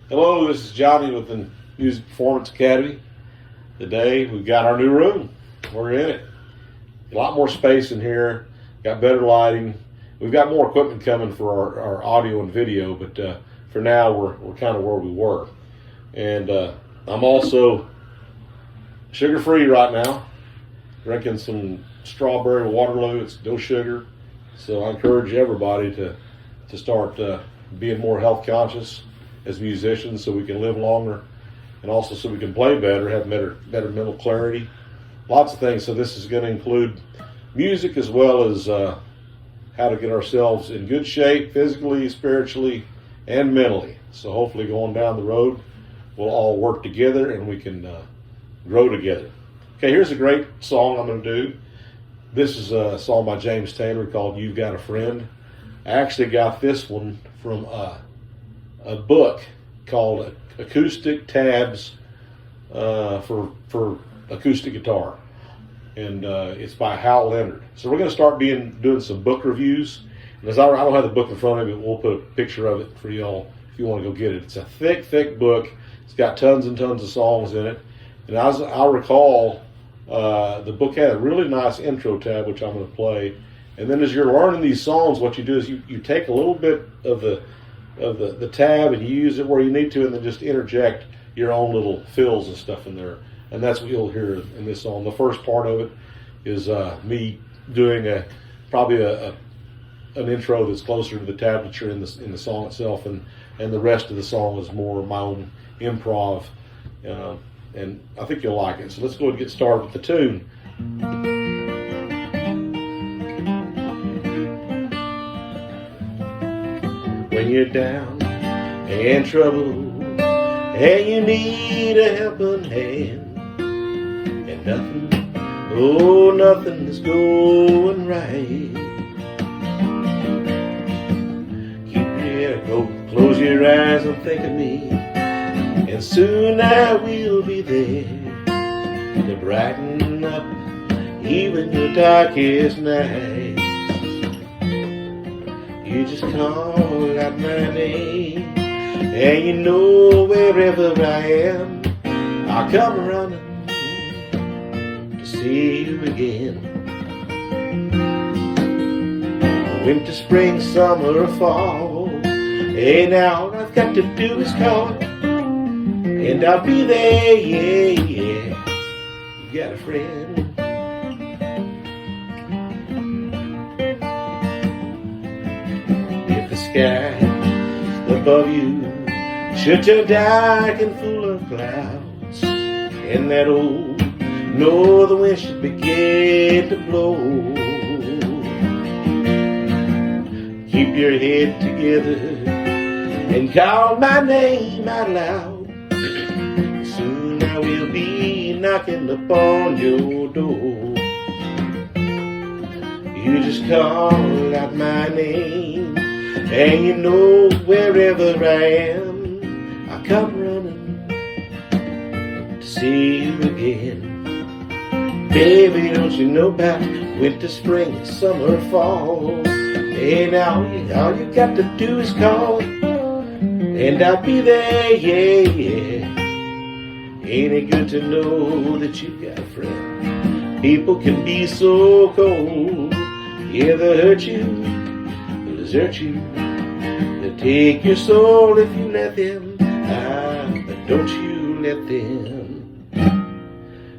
Hello, this is Johnny with the Music Performance Academy. Today we've got our new room. We're in it. A lot more space in here. Got better lighting. We've got more equipment coming for our audio and video, but for now we're kind of where we were. And I'm also sugar-free right now. Drinking some strawberry Waterloo. It's no sugar. So I encourage everybody to start being more health conscious as musicians, so we can live longer, and also so we can play better, have better mental clarity, lots of things. So this is going to include music as well as how to get ourselves in good shape physically, spiritually, and mentally. So hopefully going down the road we'll all work together and we can grow together. Okay, here's a great song I'm going to do. This is a song by James Taylor called You've Got a Friend. I actually got this one from a book called Acoustic Tabs for Acoustic Guitar, and it's by Hal Leonard. So we're going to start doing some book reviews. And as I don't have the book in front of me, but we'll put a picture of it for y'all if you want to go get it. It's a thick book. It's got tons and tons of songs in it. And as I recall, the book had a really nice intro tab, which I'm going to play. And then as you're learning these songs, what you do is you take a little bit of the tab and you use it where you need to, and then just interject your own little fills and stuff in there. And that's what you'll hear in this song. The first part of it is me doing probably an intro that's closer to the tablature in the song itself, and the rest of the song is more my own improv, and I think you'll like it. So let's go ahead and get started with the tune. When you're down and trouble and you need a helping hand, and nothing is going right, keep your head open, close your eyes and think of me, and soon I will be there to brighten up even your darkest night. You just call out my name, and you know wherever I am, I'll come running to see you again. Winter, spring, summer, or fall, and all I've got to do is call, and I'll be there, yeah. You got a friend. Sky above you should turn dark and full of clouds, and that old northern wind should begin to blow. Keep your head together and call my name out loud. Soon I will be knocking upon your door. You just call out my name, and you know wherever I am, I'll come running to see you again. Baby, don't you know about winter, spring, summer, fall? And all you got to do is call, and I'll be there, yeah. Ain't it good to know that you've got a friend? People can be so cold, yeah, they'll hurt you, they'll desert you, they'll take your soul if you let them. But don't you let them.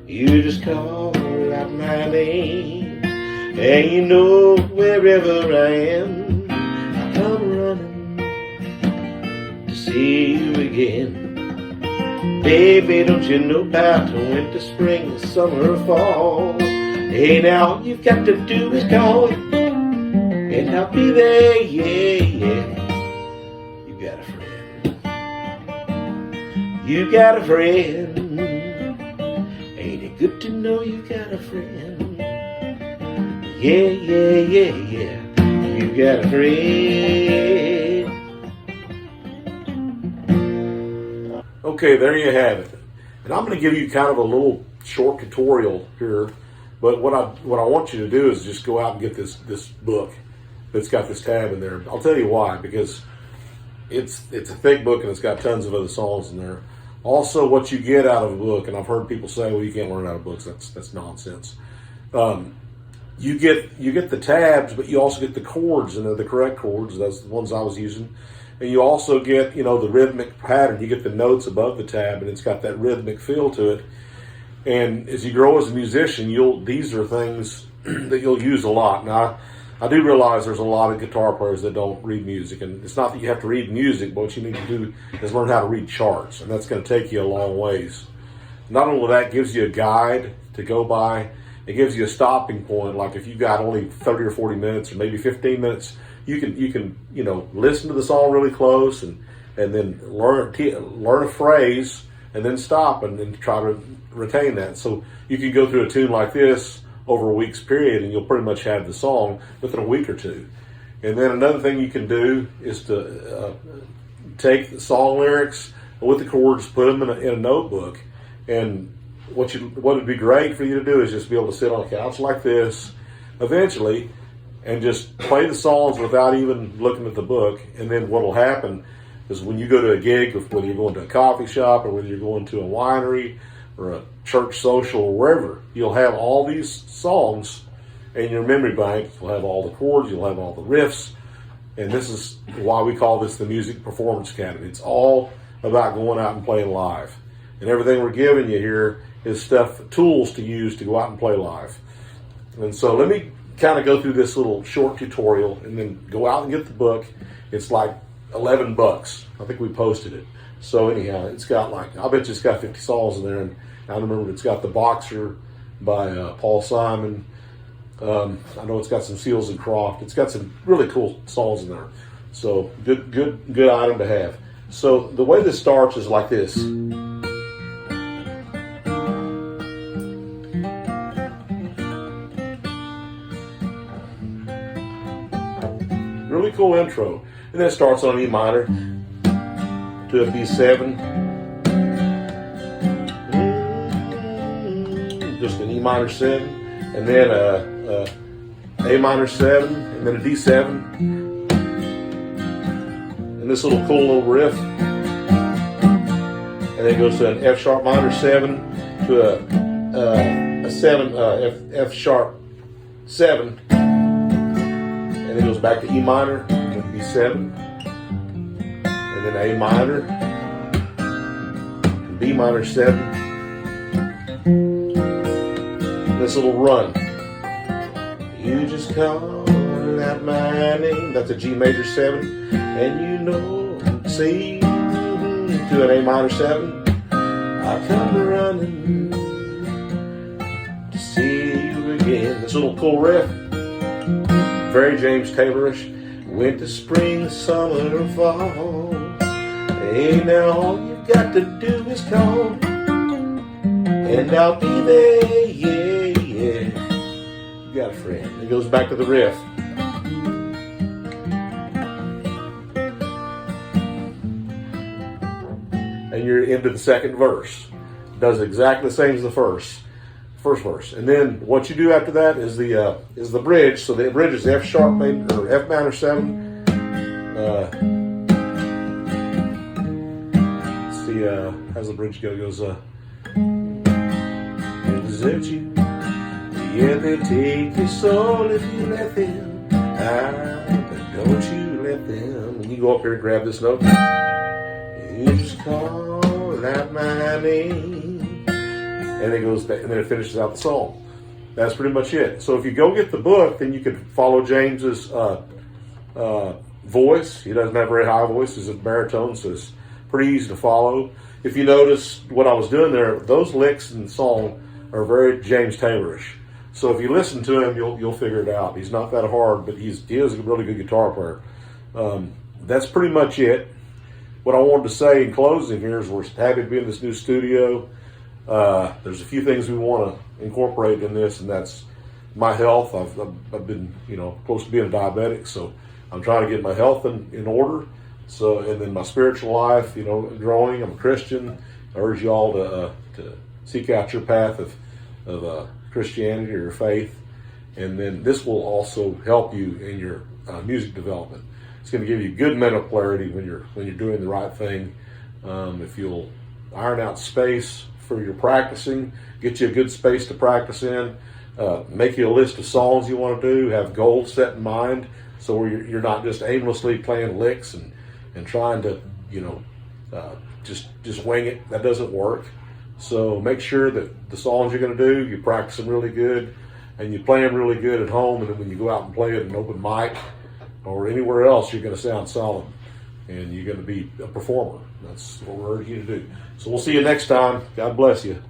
You just call out my name, and you know wherever I am, I'll come running to see you again. Baby, don't you know about winter, spring, summer, fall? Hey, now all you've got to do is call, and I'll be there, yeah. You got a friend. You got a friend. Ain't it good to know you got a friend? Yeah. You got a friend. Okay, there you have it. And I'm going to give you kind of a little short tutorial here. But what I want you to do is just go out and get this book that's got this tab in there. I'll tell you why, because it's a thick book and it's got tons of other songs in there. Also, what you get out of a book, and I've heard people say, "Well, you can't learn out of books." That's nonsense. You get the tabs, but you also get the chords, and they're the correct chords. That's the ones I was using. And you also get, the rhythmic pattern. You get the notes above the tab, and it's got that rhythmic feel to it. And as you grow as a musician, these are things that you'll use a lot. Now, I do realize there's a lot of guitar players that don't read music, and it's not that you have to read music, but what you need to do is learn how to read charts, and that's going to take you a long ways. Not only that, it gives you a guide to go by. It gives you a stopping point. Like if you've got only 30 or 40 minutes, or maybe 15 minutes, you can listen to the song really close, and then learn a phrase, and then stop and then try to retain that. So you can go through a tune like this over a week's period, and you'll pretty much have the song within a week or two. And then another thing you can do is to take the song lyrics with the chords, put them in a notebook. And what would be great for you to do is just be able to sit on a couch like this eventually and just play the songs without even looking at the book. And then what will happen is when you go to a gig, whether you're going to a coffee shop or whether you're going to a winery or a church social or wherever, you'll have all these songs in your memory bank. You'll have all the chords, you'll have all the riffs, and this is why we call this the Music Performance Academy. It's all about going out and playing live. And everything we're giving you here is tools to use to go out and play live. And so let me kind of go through this little short tutorial and then go out and get the book. It's like $11. I think we posted it. So anyhow, it's got I bet you it's got 50 songs in there. And I remember it's got The Boxer by Paul Simon. I know it's got some Seals and Croft. It's got some really cool songs in there. So good item to have. So the way this starts is like this. Really cool intro. And then it starts on E minor to a B7. Just an E minor 7. And then A minor 7. And then a D7. And this little cool little riff. And then it goes to an F sharp minor 7 to a 7, F sharp 7. And then it goes back to E minor, and then B7, and then A minor, and B minor 7. And this little run. You just call out my name. That's a G major 7, and C to an A minor 7. I come running to see you again. This little cool riff. Very James Taylorish. Winter, spring, summer, or fall. Hey, now all you've got to do is call, and I'll be there, yeah. You got a friend. It goes back to the riff. And you're into the second verse. It does exactly the same as the first verse. And then what you do after that is the bridge. So the bridge is F sharp or F minor 7. Let's see, how's the bridge go? It goes, desert you. Yeah, they take your soul if you let them. But don't you let them. And you go up here and grab this note. You just call out my name. And it goes back, and then it finishes out the song. That's pretty much it. So if you go get the book, then you can follow James's voice. He doesn't have a very high voice. He's a baritone, so it's pretty easy to follow. If you notice what I was doing there, those licks in the song are very James Taylorish. So if you listen to him, you'll figure it out. He's not that hard, but he is a really good guitar player. That's pretty much it. What I wanted to say in closing here is we're happy to be in this new studio. There's a few things we want to incorporate in this, and that's my health. I've been, close to being a diabetic, so I'm trying to get my health in order. So, and then my spiritual life, growing. I'm a Christian. I urge you all to seek out your path of Christianity or your faith, and then this will also help you in your music development. It's going to give you good mental clarity when you're doing the right thing. If you'll iron out space for your practicing, get you a good space to practice in, make you a list of songs you want to do, have goals set in mind, so you're not just aimlessly playing licks and trying to just wing it. That doesn't work. So make sure that the songs you're going to do, you practice them really good, and you play them really good at home, and then when you go out and play at an open mic or anywhere else, you're going to sound solid, and you're going to be a performer. That's what we're urging you to do. So we'll see you next time. God bless you.